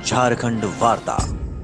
झारखंड वार्ता,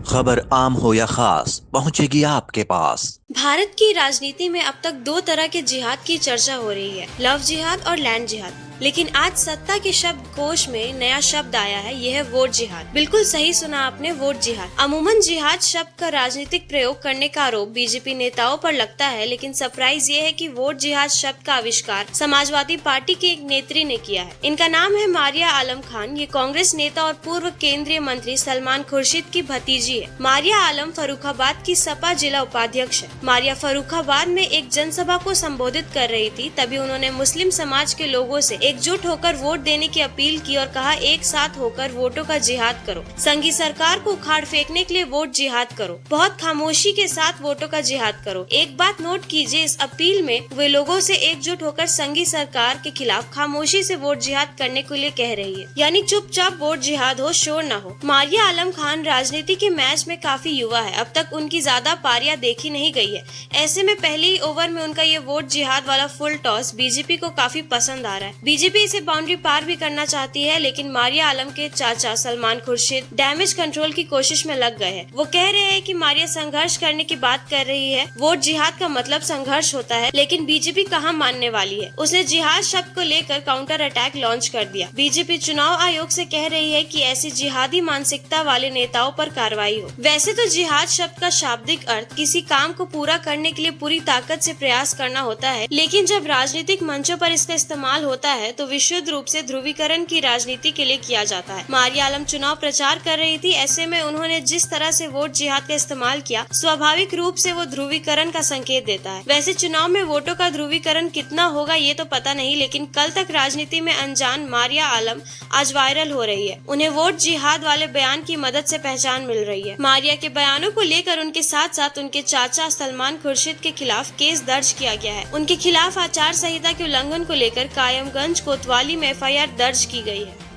खबर आम हो या खास पहुंचेगी आपके पास। भारत की राजनीति में अब तक दो तरह के जिहाद की चर्चा हो रही है, लव जिहाद और लैंड जिहाद। लेकिन आज सत्ता के शब्द कोश में नया शब्द आया है, यह है वोट जिहाद। बिल्कुल सही सुना आपने, वोट जिहाद। अमूमन जिहाद शब्द का राजनीतिक प्रयोग करने का आरोप बीजेपी नेताओं पर लगता है, लेकिन सरप्राइज ये है कि वोट जिहाद शब्द का आविष्कार समाजवादी पार्टी के एक नेत्री ने किया है। इनका नाम है मारिया आलम खान। ये कांग्रेस नेता और पूर्व केंद्रीय मंत्री सलमान खुर्शीद की भतीजी है। मारिया आलम फर्रुखाबाद की सपा जिला उपाध्यक्ष है। मारिया फर्रुखाबाद में एक जनसभा को संबोधित कर रही थी, तभी उन्होंने मुस्लिम समाज के लोगों से एकजुट होकर वोट देने की अपील की और कहा, एक साथ होकर वोटों का जिहाद करो। संघी सरकार को उखाड़ फेंकने के लिए वोट जिहाद करो। बहुत खामोशी के साथ वोटों का जिहाद करो। एक बात नोट कीजिए, इस अपील में वे लोगों से एकजुट होकर संघी सरकार के खिलाफ खामोशी से वोट जिहाद करने के लिए कह रही है, यानी चुपचाप वोट जिहाद हो, शोर न हो। मारिया आलम खान राजनीति के मैच में काफी युवा है। अब तक उनकी ज्यादा पारियां देखी नहीं गई है। ऐसे में पहले ही ओवर में उनका ये वोट जिहाद वाला फुल टॉस बीजेपी को काफी पसंद आ रहा है। बीजेपी इसे बाउंड्री पार भी करना चाहती है, लेकिन मारिया आलम के चाचा सलमान खुर्शीद डैमेज कंट्रोल की कोशिश में लग गए हैं। वो कह रहे हैं कि मारिया संघर्ष करने की बात कर रही है। वोट जिहाद का मतलब संघर्ष होता है, लेकिन बीजेपी कहाँ मानने वाली है। उसने जिहाद शब्द को लेकर काउंटर अटैक लॉन्च कर दिया। बीजेपी चुनाव आयोग से कह रही है कि ऐसी जिहादी मानसिकता वाले नेताओं पर कार्रवाई हो। वैसे तो जिहाद शब्द का शाब्दिक अर्थ किसी काम को पूरा करने के लिए पूरी ताकत से प्रयास करना होता है, लेकिन जब राजनीतिक मंचों पर इसका इस्तेमाल होता है तो विशुद्ध रूप से ध्रुवीकरण की राजनीति के लिए किया जाता है। मारिया आलम चुनाव प्रचार कर रही थी, ऐसे में उन्होंने जिस तरह से वोट जिहाद का इस्तेमाल किया, स्वाभाविक रूप से वो ध्रुवीकरण का संकेत देता है। वैसे चुनाव में वोटों का ध्रुवीकरण कितना होगा ये तो पता नहीं, लेकिन कल तक राजनीति में अनजान मारिया आलम आज वायरल हो रही है। उन्हें वोट जिहाद वाले बयान की मदद से पहचान मिल रही है। मारिया के बयानों को लेकर उनके साथ साथ उनके चाचा सलमान खुर्शीद के खिलाफ केस दर्ज किया गया है। उनके खिलाफ आचार संहिता के उल्लंघन को लेकर कायमगंज कोतवाली में एफआईआर दर्ज की गई है।